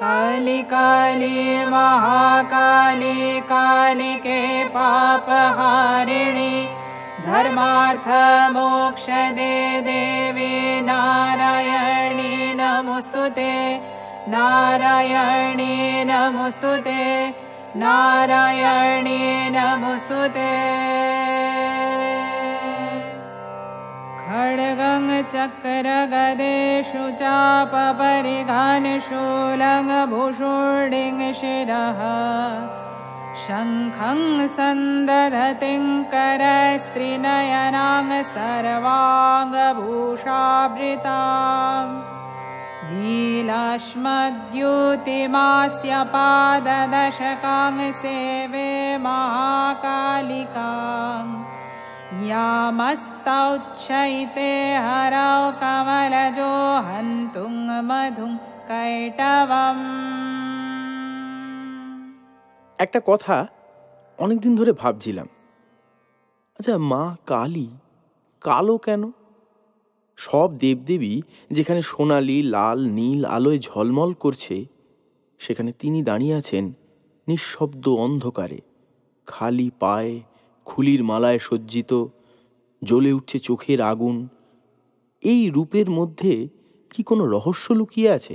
काली काली महाकाली कालिके पापहारिणि धर्मार्थ मोक्ष दे देवी नारायणी नमोस्तुते नारायणी नमोस्तुते नारायणी नमोस्तुते खड्गं चक्र गदेषु चाप परिघान शूलं भूषुडिं शिरः शङ्खं सन्दधतिं करस्त्रिनयनां सर्वाङ्गभूषाभृताम् नीलाश्मद्युतिमास्य पाददशकां सेवे महाकालिकां यामस्तौच्चैते हरौ कमलजो हन्तुं मधुं कैटवम्। একটা কথা অনেকদিন ধরে ভাবছিলাম, আচ্ছা মা কালী কালো কেন? সব দেবদেবী যেখানে সোনালি লাল নীল আলোয় ঝলমল করছে, সেখানে তিনি দাঁড়িয়ে আছেন নিঃশব্দ অন্ধকারে, খালি পায়ে খুলির মালায় সজ্জিত, জ্বলে উঠছে চোখের আগুন। এই রূপের মধ্যে কি কোনো রহস্য লুকিয়ে আছে?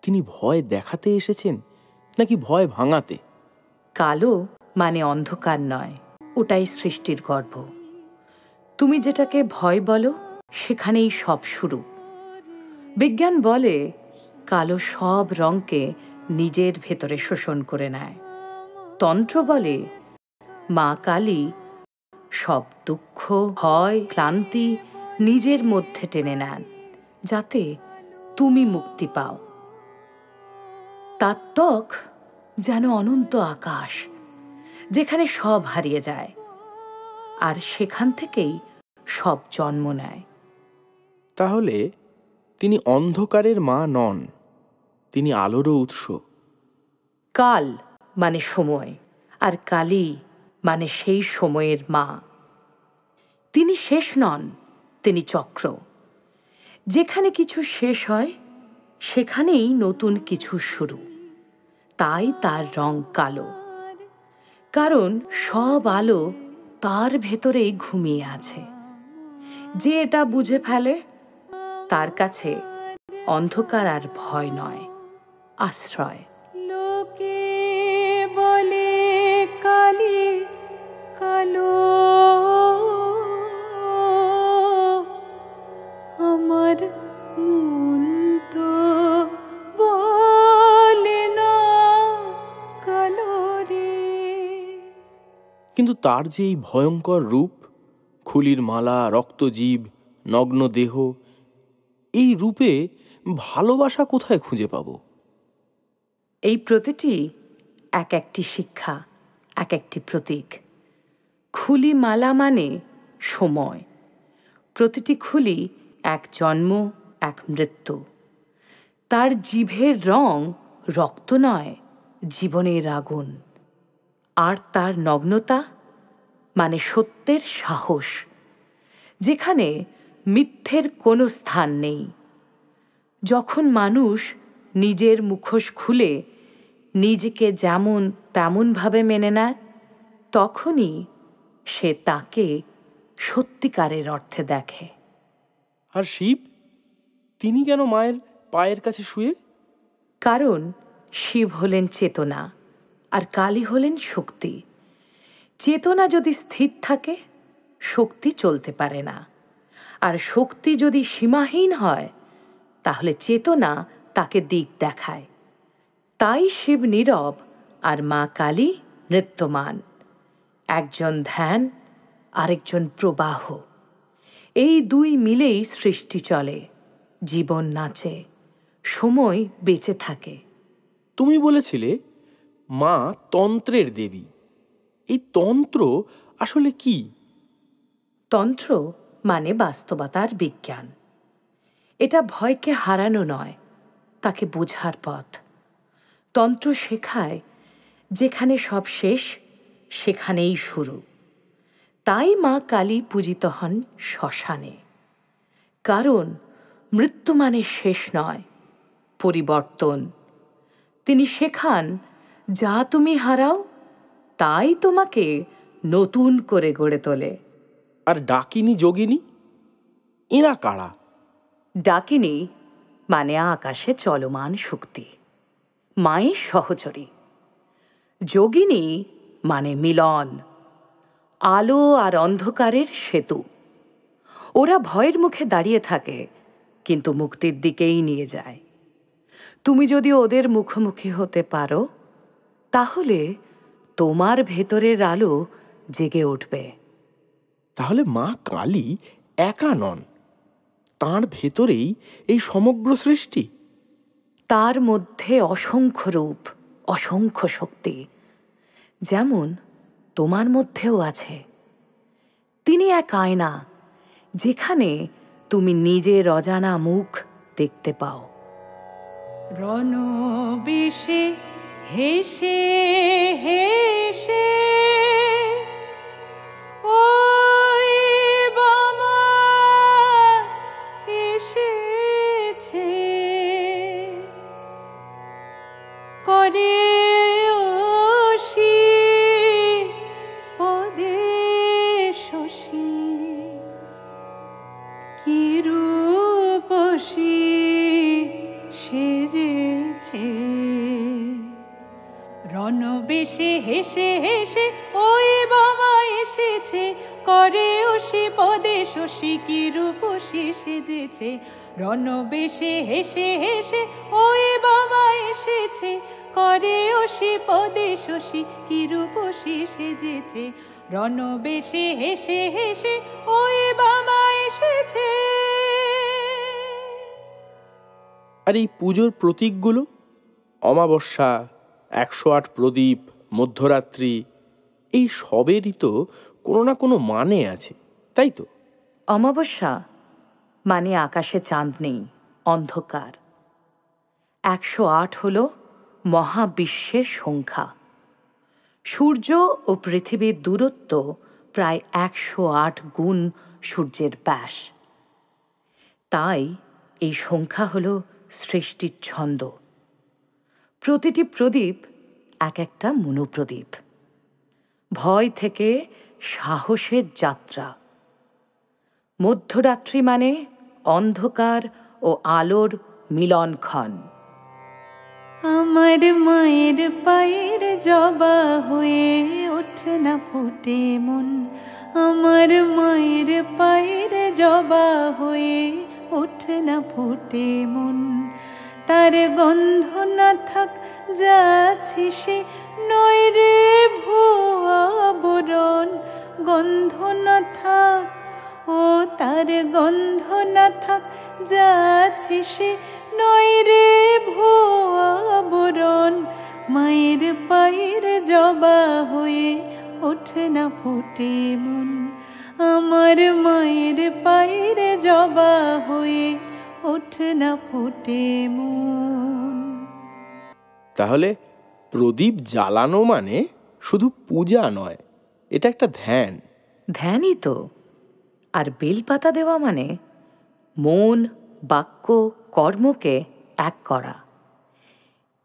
তিনি ভয় দেখাতে এসেছেন নাকি ভয় ভাঙাতে? কালো মানে অন্ধকার নয়, ওটাই সৃষ্টির গর্ভ। তুমি যেটাকে ভয় বলো সেখানেই সব শুরু। বিজ্ঞান বলে কালো সব রঙকে নিজের ভেতরে শোষণ করে নেয়। তন্ত্র বলে মা কালী সব দুঃখ ভয় ক্লান্তি নিজের মধ্যে টেনে নেন, যাতে তুমি মুক্তি পাও। তার ত্বক যেন অনন্ত আকাশ, যেখানে সব হারিয়ে যায়, আর সেখান থেকেই সব জন্ম নেয়। তাহলে তিনি অন্ধকারের মা নন, তিনি আলোরও উৎস। কাল মানে সময়, আর কালী মানে সেই সময়ের মা। তিনি শেষ নন, তিনি চক্র। যেখানে কিছু শেষ হয় সেখানেই নতুন কিছু শুরু। তাই তার রং কালো, কারণ সব আলো তার ভেতরেই ঘুমিয়ে আছে। যে এটা বুঝে ফেলে তার কাছে অন্ধকার আর ভয় নয়, আশ্রয়। লোকে বলে কালী কালো, আমার মন তো বলে না কালো রে। কিন্তু তার যে এই ভয়ঙ্কর রূপ, খুলির মালা, রক্তজীব, নগ্ন দেহ, এই রূপে ভালোবাসা কোথায় খুঁজে পাব? এই প্রতিটি এক একটি শিক্ষা, এক একটি প্রতীক। খুলি মালা মানে সময়, প্রতিটি খুলি এক জন্ম, এক মৃত্যু। তার জিভের রং রক্ত নয়, জীবনের আগুন। আর তার নগ্নতা মানে সত্যের সাহস, যেখানে মিথ্যের কোনো স্থান নেই। যখন মানুষ নিজের মুখোশ খুলে নিজেকে যেমন তেমনভাবে মেনে নেয়, তখনই সে তাকে সত্যিকারের অর্থে দেখে। আর শিব, তিনি কেন মায়ের পায়ের কাছে শুয়ে? কারণ শিব হলেন চেতনা, আর কালী হলেন শক্তি। চেতনা যদি স্থির থাকে, শক্তি চলতে পারে না। আর শক্তি যদি সীমাহীন হয়, তাহলে চেতনা তাকে দিক দেখায়। তাই শিব নীরব আর মা কালী নৃত্যমান। একজন ধ্যান, আরেকজন প্রবাহ। এই দুই মিলেই সৃষ্টি চলে, জীবন নাচে, সময় বেঁচে থাকে। তুমি বলেছিলে মা তন্ত্রের দেবী। এই তন্ত্র আসলে কি? তন্ত্র মানে বাস্তবতার বিজ্ঞান। এটা ভয়কে হারানো নয়, তাকে বোঝার পথ। তন্ত্র শেখায় যেখানে সব শেষ, সেখানেই শুরু। তাই মা কালী পূজিত হন শ্মশানে। কারণ মৃত্যু মানে শেষ নয়, পরিবর্তন। তিনি শেখান যা তুমি হারাও তাই তোমাকে নতুন করে গড়ে তোলে। আর ডাকিনী যোগিনী এরা কারা? ডাকিনী মানে আকাশে চলমান শক্তি, মায়ের সহচরী। যোগিনী মানে মিলন, আলো আর অন্ধকারের সেতু। ওরা ভয়ের মুখে দাঁড়িয়ে থাকে কিন্তু মুক্তির দিকেই নিয়ে যায়। তুমি যদি ওদের মুখোমুখি হতে পারো তাহলে তোমার ভেতরের আলো জেগে উঠবে। তাহলে মা কালী একা নন, তাঁর ভেতরেই এই সমগ্র সৃষ্টি। তার মধ্যে অসংখ্য রূপ, অসংখ্য শক্তি, যেমন তোমার মধ্যেও আছে। তিনি এক আয়না যেখানে তুমি নিজের অজানা মুখ দেখতে পাও। রণবেশে হেসে হেসে ওই বামা এসেছে, করে ওসি পদে শশী, কি রূপসী সেজেছে। রণবেশে হেসে হেসে ওই বাবা এসেছে, করে ওসি পদে শশী, কি রূপসী সেজেছে। রণবেশে হেসে হেসে ওই বাবা এসেছে, করে ওসি পদে শশী, কি রূপসী সেজেছে। রণবেশে হেসে হেসে ওই বাবা এসেছে। আর এই পুজোর প্রতীকগুলো, অমাবস্যা, 108 প্রদীপ, মধ্যরাত্রি, এই সবেরই তো কোনো না কোনো মানে আছে, তাই তো? অমাবস্যা মানে আকাশে চাঁদ নেই, অন্ধকার। 108 হল মহাবিশ্বের সংখ্যা। সূর্য ও পৃথিবীর দূরত্ব প্রায় 108 গুণ সূর্যের ব্যাস। তাই এই সংখ্যা হল সৃষ্টির ছন্দ। প্রতিটি প্রদীপ এক একটা মনোপ্রদীপ। ভয় থেকে সাহসের যাত্রা। মধ্যরাত্রি মানে অন্ধকার ও আলোর মিলনক্ষণ। আমার মায়ের পায়ের জবা হয়ে ওঠে না ফোটে মন, আমার মায়ের পায়ের জবা হয়ে ওঠে না ফোটে মন। তার গন্ধ না থাক যাচ্ছে সে নয় রে ভুয়া বরণ, গন্ধ না থাক ও তার গন্ধ না থাক যাচ্ছে সে নয় রে ভুয়া বরণ। মায়ের পায়ের জবা হয়ে ওঠে না ফোটে মন, আমার মায়ের পায়ের জবা হয়ে ওঠে না ফোটে মন। তাহলে প্রদীপ জ্বালানো মানে শুধু পূজা নয়, এটা একটা ধ্যান। ধ্যানই তো। আর বেলপাতা দেওয়া মানে মন, বাক্য, কর্মকে এক করা।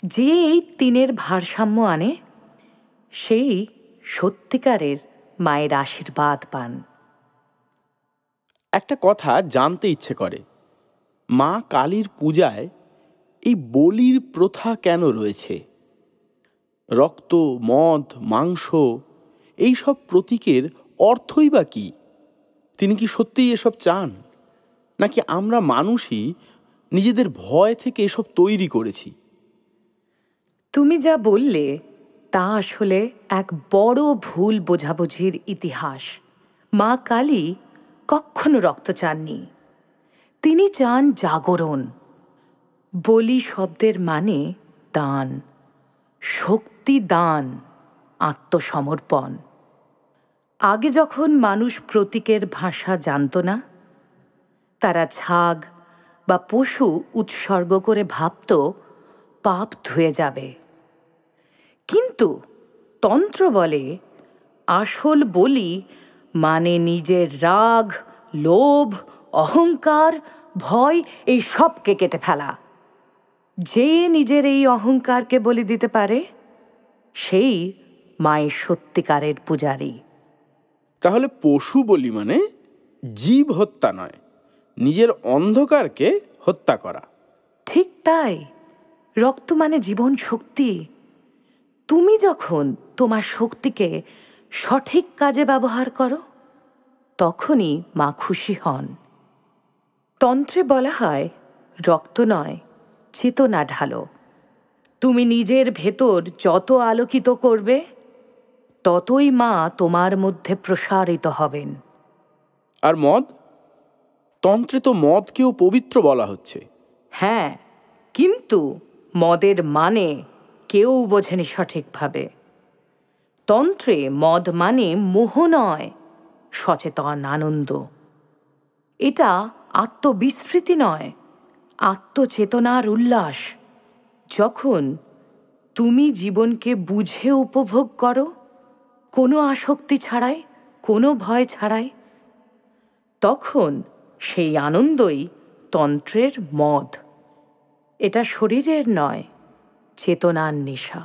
যে এই তিনের ভারসাম্য আনে সেই সত্যিকারের মায়ের আশীর্বাদ পান। একটা কথা জানতে ইচ্ছে করে, মা কালীর পূজায় এই বলির প্রথা কেন রয়েছে? রক্ত, মদ, মাংস, এই সব প্রতীকের অর্থই বা কী? তিনি কি সত্যিই এসব চান, নাকি আমরা মানুষই নিজেদের ভয় থেকে এসব তৈরি করেছি? তুমি যা বললে তা আসলে এক বড় ভুল বোঝাবুঝির ইতিহাস। মা কালী কখনো রক্ত চাননি, তিনি চান জাগরণ। বলি শব্দের মানে দান, শক্তি দান, আত্মসমর্পণ। আগে যখন মানুষ প্রতীকের ভাষা জানত না, তারা ছাগ বা পশু উৎসর্গ করে ভাবত পাপ ধুয়ে যাবে। কিন্তু তন্ত্র বলে আসল বলি মানে নিজের রাগ, লোভ, অহংকার, ভয় এই সবকে কেটে ফেলা। যে নিজের এই অহংকারকে বলি দিতে পারে সেই মায়ের সত্যিকারের পূজারী। তাহলে পশু বলি মানে জীব হত্যা নয়, নিজের অন্ধকারকে হত্যা করা। ঠিক তাই, রক্ত মানে জীবন শক্তি। তুমি যখন তোমার শক্তিকে সঠিক কাজে ব্যবহার করো তখনই মা খুশি হন। তন্ত্রে বলা হয়, রক্ত নয় চেতনা ঢালো। তুমি নিজের ভেতর যত আলোকিত করবে ততই মা তোমার মধ্যে প্রসারিত হবেন। আর মদ? তন্ত্রে তো মদকেও পবিত্র বলা হচ্ছে। হ্যাঁ, কিন্তু মদের মানে কেউ বোঝেনি সঠিকভাবে। তন্ত্রে মদ মানে মোহ নয়, সচেতন আনন্দ। এটা আত্মবিস্মৃতি নয়, আত্মচেতনার উল্লাস। যখন তুমি জীবনকে বুঝে উপভোগ করো, কোনো আসক্তি ছাড়াই, কোনো ভয় ছাড়াই, তখন সেই আনন্দই তন্ত্রের মদ। এটা শরীরের নয়, চেতনার নেশা।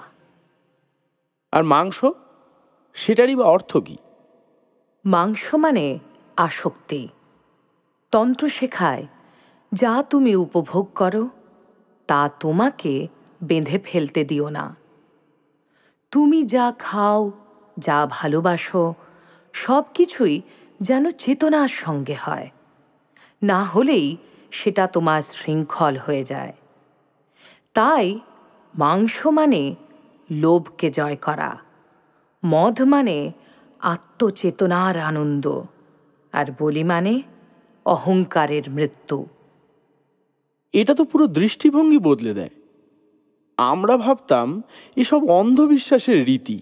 আর মাংস, সেটারই বা অর্থ কি? মাংস মানে আসক্তি। তন্ত্র শেখায়, যা তুমি উপভোগ করো তা তোমাকে বেঁধে ফেলতে দিও না। তুমি যা খাও, যা ভালোবাসো, সব কিছুই যেন চেতনার সঙ্গে হয়, না হলেই সেটা তোমার শৃঙ্খল হয়ে যায়। তাই মাংস মানে লোভকে জয় করা, মদ মানে আত্মচেতনার আনন্দ, আর বলি মানে অহংকারের মৃত্যু। এটা তো পুরো দৃষ্টিভঙ্গি বদলে দেয়। আমরা ভাবতাম এসব অন্ধবিশ্বাসের রীতি।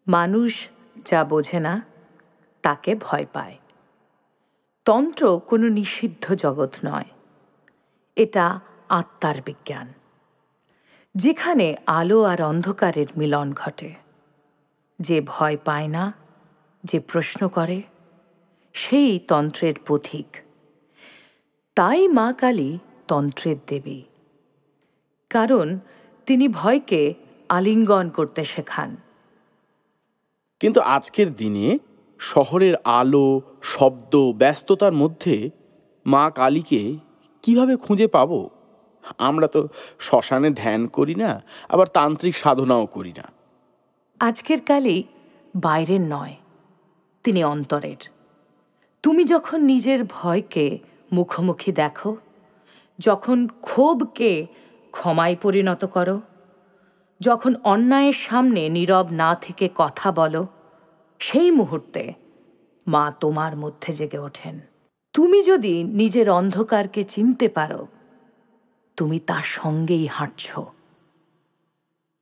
মানুষ যা বোঝে না তাকে ভয় পায়। তন্ত্র কোনো নিষিদ্ধ জগৎ নয়, এটা আত্মার বিজ্ঞান, যেখানে আলো আর অন্ধকারের মিলন ঘটে। যে ভয় পায় না, যে প্রশ্ন করে, সেই তন্ত্রের পথিক। তাই মা কালী তন্ত্রের দেবী, কারণ তিনি ভয়কে আলিঙ্গন করতে শেখান। কিন্তু আজকের দিনে শহরের আলো, শব্দ, ব্যস্ততার মধ্যে মা কালীকে কিভাবে খুঁজে পাবো? আমরা তো শ্মশানে ধ্যান করি না, আবার তান্ত্রিক সাধনাও করি না। আজকের কালী বাইরের নয়, তিনি অন্তরের। তুমি যখন নিজের ভয়কে মুখোমুখি দেখো, যখন ক্ষোভকে ক্ষমায় পরিণত করো, যখন অন্যায়ের সামনে নীরব না থেকে কথা বলো, সেই মুহূর্তে মা তোমার মধ্যে জেগে ওঠেন। তুমি যদি নিজের অন্ধকারকে চিনতে পারো, তুমি তার সঙ্গেই হাঁটছ।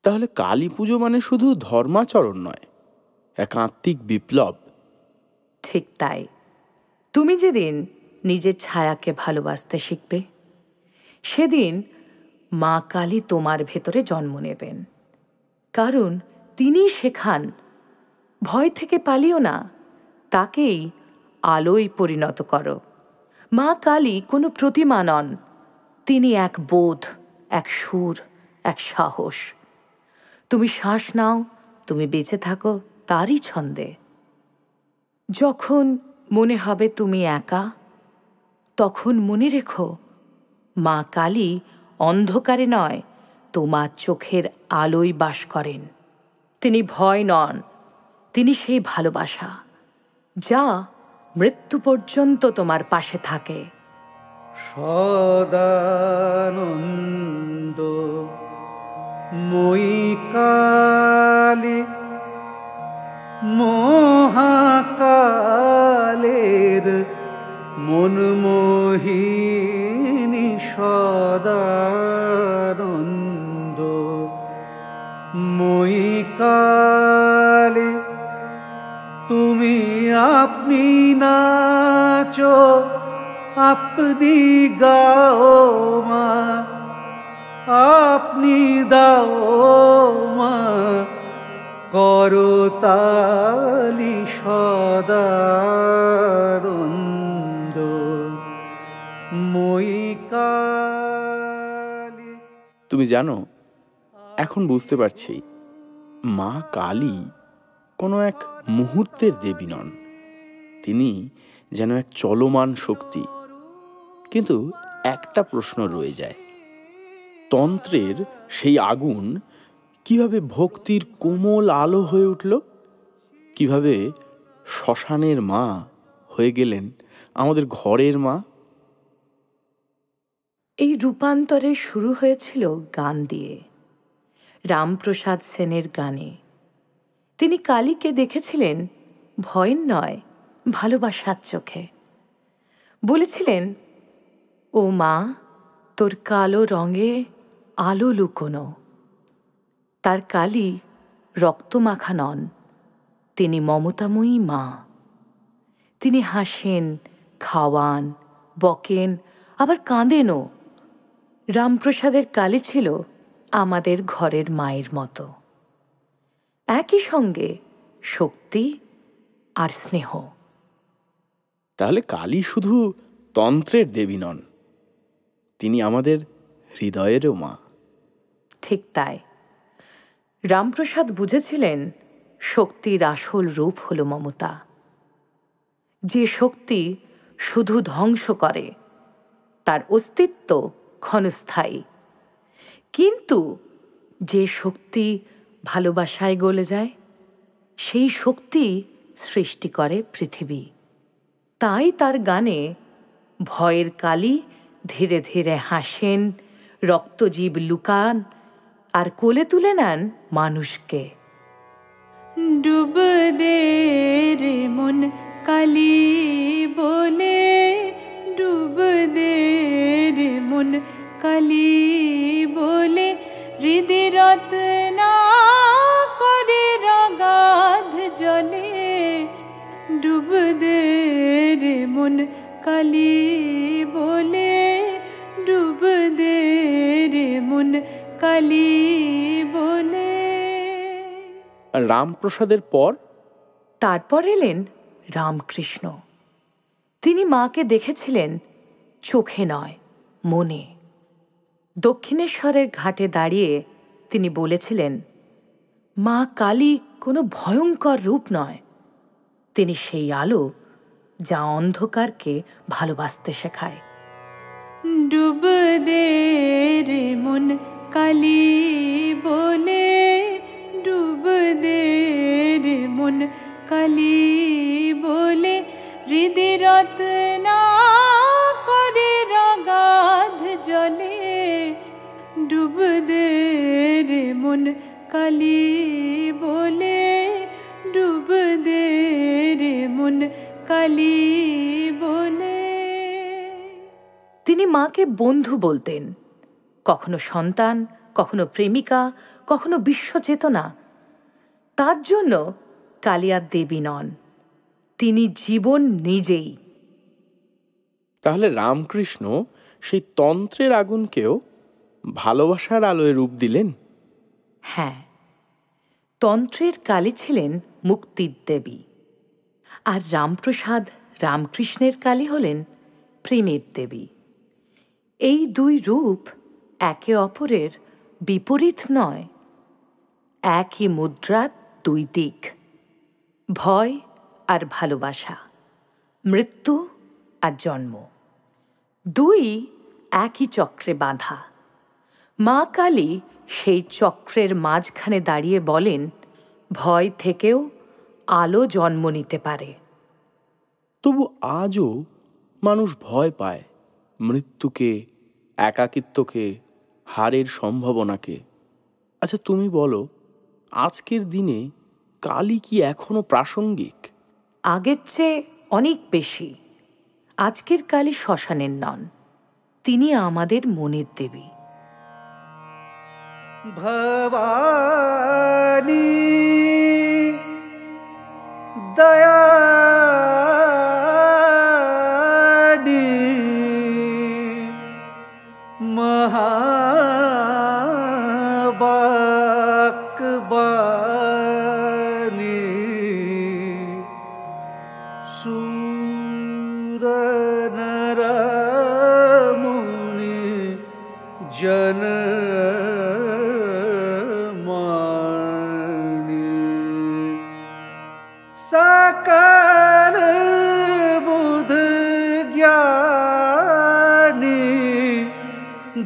তাহলে কালী পুজো মানে শুধু ধর্মাচরণ নয়, এক আত্মিক বিপ্লব। ঠিক তাই। তুমি যেদিন নিজের ছায়াকে ভালোবাসতে শিখবে, সেদিন মা কালী তোমার ভেতরে জন্ম নেবেন। কারণ তিনি শেখান, ভয় থেকে পালিও না, তাকেই আলোয় পরিণত করো। মা কালী কোনো প্রতিমা নন, তিনি এক বোধ, এক সুর, এক সাহস। তুমি শ্বাস নাও, তুমি বেঁচে থাকো তারই ছন্দে। যখন মনে হবে তুমি একা, তখন মনে রেখো, মা কালী অন্ধকারে নয়, তোমার চোখের আলোয় বাস করেন। তিনি ভয় নন, তিনি সেই ভালোবাসা যা মৃত্যু পর্যন্ত তোমার পাশে থাকে। সদানন্দ মই কালী, মহাকালের মনমোহিনী সদানন্দ মই কালী, তুমি আপনি নাচো, আপনি গাও মা, আপনি দাও মা করতালি সদানন্দ মই কালী। তুমি জানো, এখন বুঝতে পারছি মা কালী কোনো এক মুহূর্তের দেবী নন, তিনি যেন এক চলমান শক্তি। কিন্তু একটা প্রশ্ন রয়ে যায়, তন্ত্রের সেই আগুন কিভাবে ভক্তির কোমল আলো হয়ে উঠল? কিভাবে শ্মশানের মা হয়ে গেলেন আমাদের ঘরের মা? এই রূপান্তরে শুরু হয়েছিল গান দিয়ে, রামপ্রসাদ সেনের গানে। তিনি কালীকে দেখেছিলেন ভয়ের নয়, ভালোবাসার চোখে। বলেছিলেন, ও মা, তোর কালো রঙে আলো লুকোনো। তার কালী রক্তমাখা নন, তিনি মমতাময়ী মা। তিনি হাসেন, খাওয়ান, বকেন, আবার কাঁদেনও। রামপ্রসাদের কালী ছিল আমাদের ঘরের মায়ের মতো, একই সঙ্গে শক্তি আর স্নেহ। তাহলে কালী শুধু তন্ত্রের দেবী নন, তিনি আমাদের হৃদয়েরও মা। ঠিক তাই। রামপ্রসাদ বুঝেছিলেন শক্তির আসল রূপ হল মমতা। যে শক্তি শুধু ধ্বংস করে, তার অস্তিত্ব ক্ষণস্থায়ী। কিন্তু যে শক্তি ভালোবাসায় গলে যায়, সেই শক্তি সৃষ্টি করে পৃথিবী। তাই তার গানে ভয়ের কালী ধীরে ধীরে হাসেন, রক্তজীব লুকান, আর কোলে তুলে নেন মানুষকে। ডুব দে রে মন কালী বলে, ডুব দে রে মন কালী বলে, হৃদি রত্না করে রগাধ জলে। ডুব দে রে মন কালী বলে, ডুব দে রে মন কালী বলে। রামপ্রসাদের পর তারপর এলেন রামকৃষ্ণ। তিনি মাকে দেখেছিলেন চোখে নয়, মনে। দক্ষিণেশ্বরের ঘাটে দাঁড়িয়ে তিনি বলেছিলেন, মা কালী কোনো ভয়ঙ্কর রূপ নয়, তিনি সেই আলো যা অন্ধকারকে ভালোবাসতে শেখায়। ডুব দে রে মন কালী বলে, ডুব দে রে মন কালী বলে, হৃদি রত্না করে রগাধ জলে। ডুব দে রে মন কালী বলে, ডুব দে রে মন কালী বলে। তিনি মাকে বন্ধু বলতেন, কখনো সন্তান, কখনো প্রেমিকা, কখনো বিশ্বচেতনা। তার জন্য কালী আর দেবী নন, তিনি জীবন নিজেই। তাহলে রামকৃষ্ণ সেই তন্ত্রের আগুনকেও ভালোবাসার আলোয় রূপ দিলেন। হ্যাঁ, তন্ত্রের কালী ছিলেন মুক্তির দেবী, আর রামপ্রসাদ রামকৃষ্ণের কালী হলেন প্রেমের দেবী। এই দুই রূপ একে অপরের বিপরীত নয়, একই মুদ্রার দুই দিক, ভয় আর ভালোবাসা, মৃত্যু আর জন্ম, দুই একই চক্রে বাঁধা। মা কালী সেই চক্রের মাঝখানে দাঁড়িয়ে বলেন, ভয় থেকেও আলো জন্ম নিতে পারে। তবু আজও মানুষ ভয় পায় মৃত্যুকে, একাকিত্বকে, হারের সম্ভাবনাকে। আচ্ছা তুমি বলো, আজকের দিনে কালী কি এখনো প্রাসঙ্গিক? আগের চেয়ে অনেক বেশি। আজকের কালী শ্মশানের নন, তিনি আমাদের মনের দেবী। ভবানী দয়ানি মহাবাকবানী সুরনরমুনি জন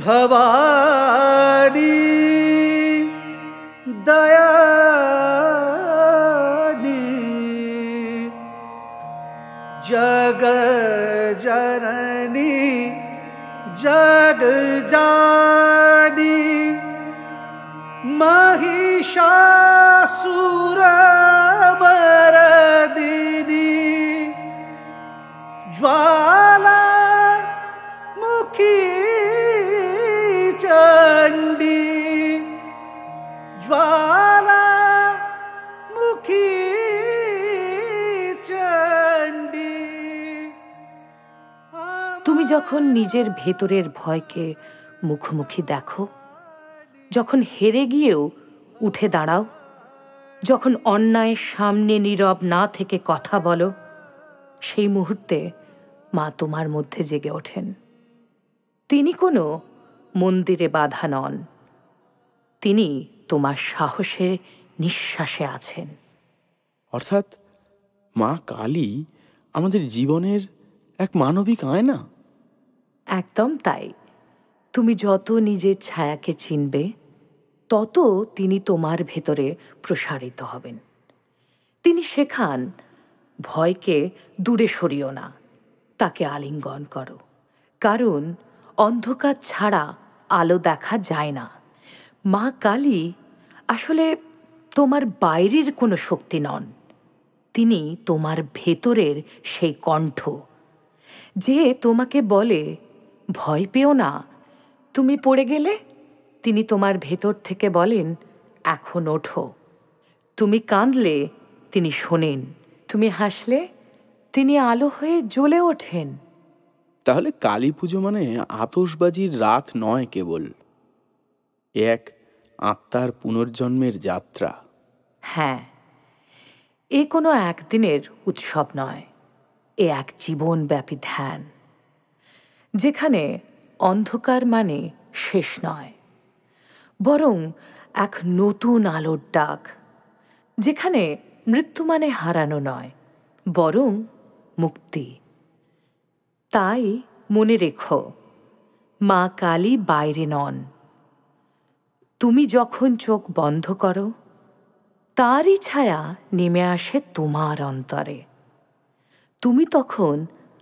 भवानी दयानी जग जननी जग जानी महिषासुरमर्दिनी ज्वाला मुखी चंडी ज्वाला मुखी चंडी। তুমি যখন নিজের ভেতরের ভয়কে মুখোমুখি দেখো, যখন হেরে গিয়েও উঠে দাঁড়াও, যখন অন্যায়ের সামনে নীরব না থেকে কথা বলো, সেই মুহূর্তে মা তোমার মধ্যে জেগে ওঠেন। তিনি কোনো মন্দিরে বাধা নন, তিনি তোমার সাহসের নিঃশ্বাসে আছেন। অর্থাৎ মা কালী আমাদের জীবনের এক মানবিক আয়না। একদম তাই। তুমি যত নিজের ছায়াকে চিনবে, তত তিনি তোমার ভেতরে প্রসারিত হবেন। তিনি শেখান, ভয়কে দূরে সরিও না, তাকে আলিঙ্গন করো, কারণ অন্ধকার ছাড়া আলো দেখা যায় না। মা কালী আসলে তোমার বাইরের কোনো শক্তি নন, তিনি তোমার ভেতরের সেই কণ্ঠ যে তোমাকে বলে, ভয় পেও না, তুমি পড়ে গেলে তিনি তোমার ভেতর থেকে বলেন, এখন ওঠো। তুমি কাঁদলে তিনি শোনেন, তুমি হাসলে তিনি আলো হয়ে জ্বলে ওঠেন। তাহলে কালী পুজো মানে আতশবাজির রাত নয় কেবল, এক আত্মার পুনর্জন্মের যাত্রা। হ্যাঁ, এ কোনো একদিনের উৎসব নয়, এ এক জীবনব্যাপী ধ্যান, যেখানে অন্ধকার মানে শেষ নয়, বরং এক নতুন আলোর ডাক, যেখানে মৃত্যু মানে হারানো নয়, বরং মুক্তি। তাই মনে রেখো, মা কালী বাইরে নন। তুমি যখন চোখ বন্ধ করো, তারই ছায়া নেমে আসে তোমার অন্তরে। তুমি তখন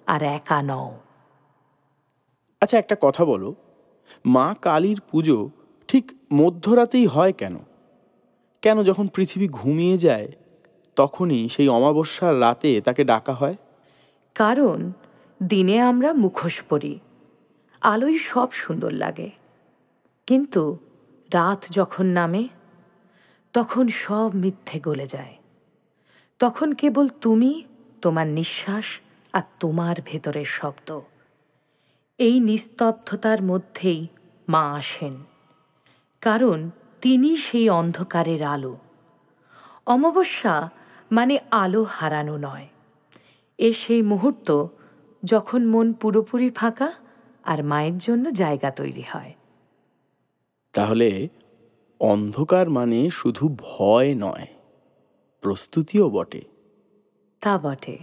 আর একা নও। আচ্ছা, একটা কথা বলো, মা কালীর পুজো ঠিক মধ্যরাতেই হয় কেন? কেন যখন পৃথিবী ঘুমিয়ে যায় তখনই সেই অমাবস্যার রাতে তাকে ডাকা হয়? কারণ দিনে আমরা মুখোশ পরি, আলোয় সব সুন্দর লাগে, কিন্তু রাত যখন নামে তখন সব মিথ্যে গলে যায়। তখন কেবল তুমি, তোমার নিঃশ্বাস আর তোমার ভেতরের শব্দ। এই নিস্তব্ধতার মধ্যেই মা আসেন, কারণ তিনি সেই অন্ধকারের আলো। অমাবস্যা মানে আলো হারানো নয়, এ সেই মুহূর্ত যখন মন পুরোপুরি ফাঁকা আর মায়ের জন্য জায়গা তৈরি হয়। তাহলে অন্ধকার মানে শুধু ভয় নয়, প্রস্তুতিও বটে। তা বটে।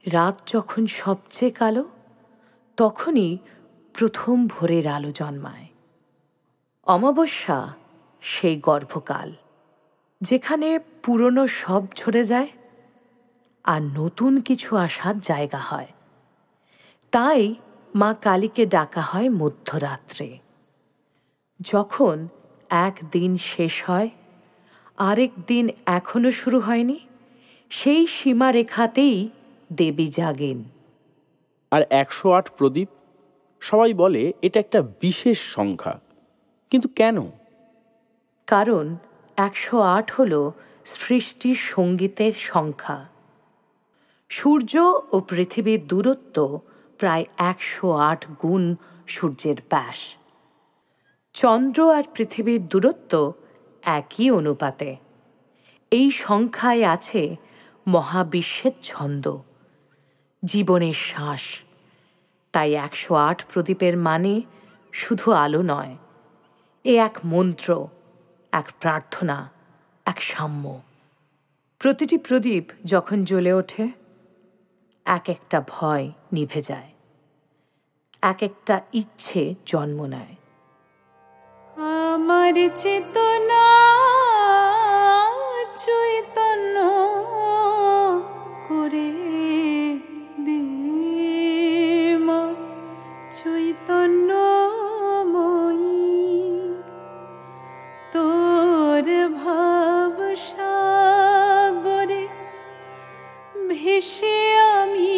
রাত যখন সবচেয়ে কালো, তখনই প্রথম ভোরের আলো জন্মায়। অমাবস্যা সেই গর্ভকাল, যেখানে পুরনো সব ঝরে যায় আর নতুন কিছু আসার জায়গা হয়। তাই মা কালীকে ডাকা হয় মধ্যরাত্রে, যখন এক দিন শেষ হয়, আরেক দিন এখনো শুরু হয়নি, সেই সীমারেখাতেই দেবী জাগেন। আর 108 প্রদীপ, সবাই বলে এটা একটা বিশেষ সংখ্যা, কিন্তু কেন? কারণ 108 হল সৃষ্টির সঙ্গীতের সংখ্যা। সূর্য ও পৃথিবীর দূরত্ব প্রায় 108 গুণ সূর্যের ব্যাস। চন্দ্র আর পৃথিবীর দূরত্ব একই অনুপাতে। এই সংখ্যায় আছে মহাবিশ্বের ছন্দ, জীবনের শ্বাস। তাই 108 প্রদীপের মানে শুধু আলো নয়, এ এক মন্ত্র, এক প্রার্থনা, এক সাম্য। প্রতিটি প্রদীপ যখন জ্বলে ওঠে, এক একটা ভয় নিভে যায়, এক একটা ইচ্ছে জন্ম নেয়। আমার চেতনা চৈতন্য করে দে মা চৈতন্যময়ী, তোর ভাব সাগরে ভেসে আমি,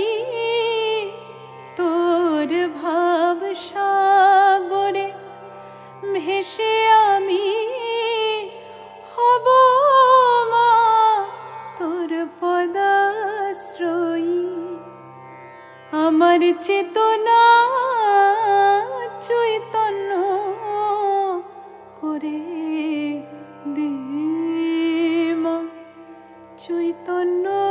তোর ভাব সাগরে ভেসে আমি হব মা তোর পদাশ্রয়ী। আমার চেতনা চৈতন্য করে দে মা চৈতন্যময়ী।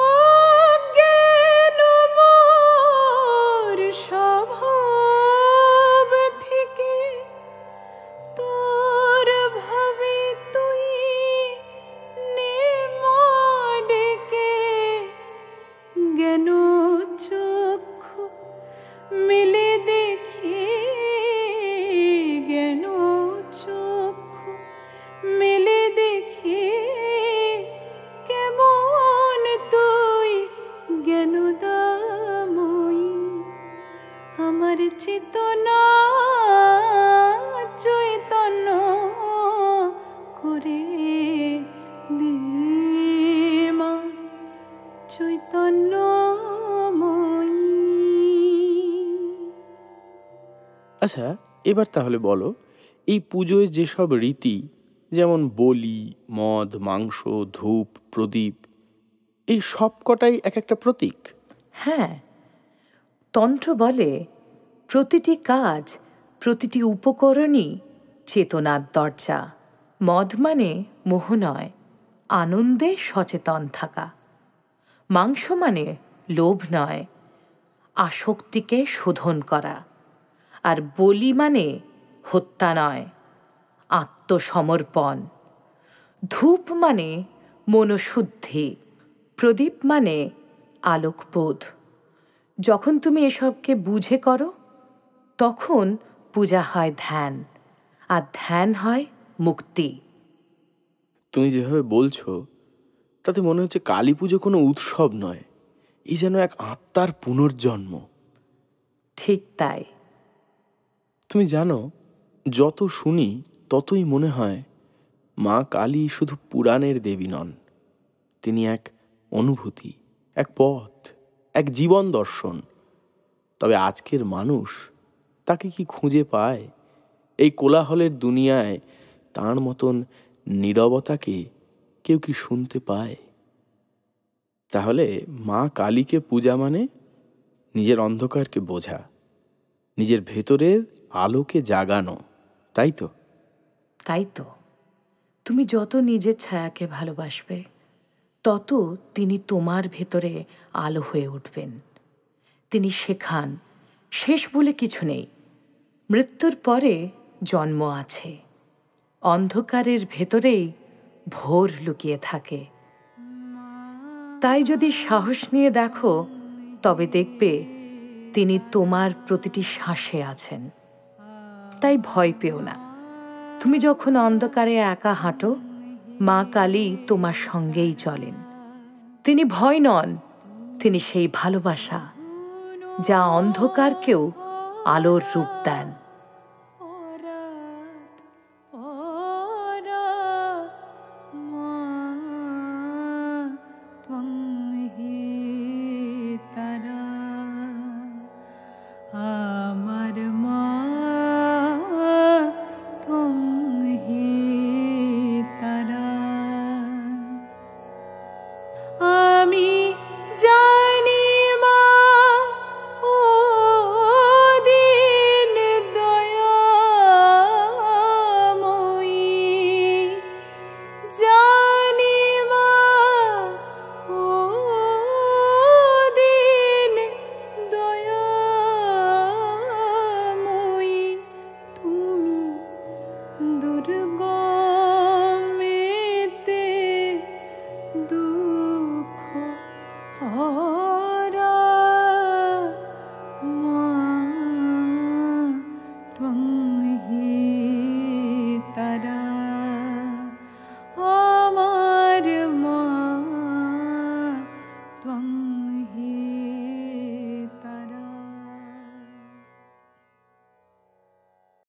অজ্ঞান মোর স্বভাব থেকে তোর ভাবে তুই নে মা ডেকে, জ্ঞান চক্ষু মেলে দেখে, জ্ঞান চক্ষু মেলে দেখে কেমন তুই জ্ঞানদাময়ী। আমার চেতনা চৈতন্য করে দে মা চৈতন্যময়ী। আচ্ছা, এবার তাহলে বলো, এই পুজোয় যেসব রীতি, যেমন বলি, মদ, মাংস, ধূপ, প্রদীপ, এই সব কটাই এক একটা প্রতীক? হ্যাঁ, তন্ত্র বলে প্রতিটি কাজ, প্রতিটি উপকরণই চেতনার দরজা। মদ মানে মোহ নয়, আনন্দে সচেতন থাকা। মাংস মানে লোভ নয়, আসক্তিকে শোধন করা। আর বলি মানে হত্যা নয়, আত্মসমর্পণ। ধূপ মানে মনোশুদ্ধি, প্রদীপ মানে আলোকবোধ। যখন তুমি এসবকে বুঝে করো, তখন পূজা হয় ধ্যান, আর ধ্যান হয় মুক্তি। তুমি যেভাবে বলছো তাতে মনে হচ্ছে কালী পুজো কোনো উৎসব নয়, এই যেন এক আত্মার পুনর্জন্ম। ঠিক তাই। তুমি জানো, যত শুনি ততই মনে হয় মা কালী শুধু পুরাণের দেবী নন, তিনি এক অনুভূতি, এক পথ, এক জীবন দর্শন। তবে আজকের মানুষ তাকে কি খুঁজে পায়? এই কোলাহলের দুনিয়ায় তার মতন নীরবতাকে কেউ কি শুনতে পায়? তাহলে মা কালীকে পূজা মানে নিজের অন্ধকারকে বোঝা, নিজের ভেতরের আলোকে জাগানো, তাই তো? তাই তো। তুমি যত নিজের ছায়াকে ভালোবাসবে, তত তিনি তোমার ভেতরে আলো হয়ে উঠবেন। তিনি শেখান, শেষ বলে কিছু নেই, মৃত্যুর পরে জন্ম আছে। অন্ধকারের ভেতরেই ভোর লুকিয়ে থাকে। তাই যদি সাহস নিয়ে দেখো, তবে দেখবে তিনি তোমার প্রতিটি শ্বাসে আছেন। তাই ভয় পেও না। তুমি যখন অন্ধকারে একা হাঁটো, মা কালী তোমার সঙ্গেই চলেন। তিনি ভয় নন, তিনি সেই ভালোবাসা যা অন্ধকারকেও আলোর রূপ দেন।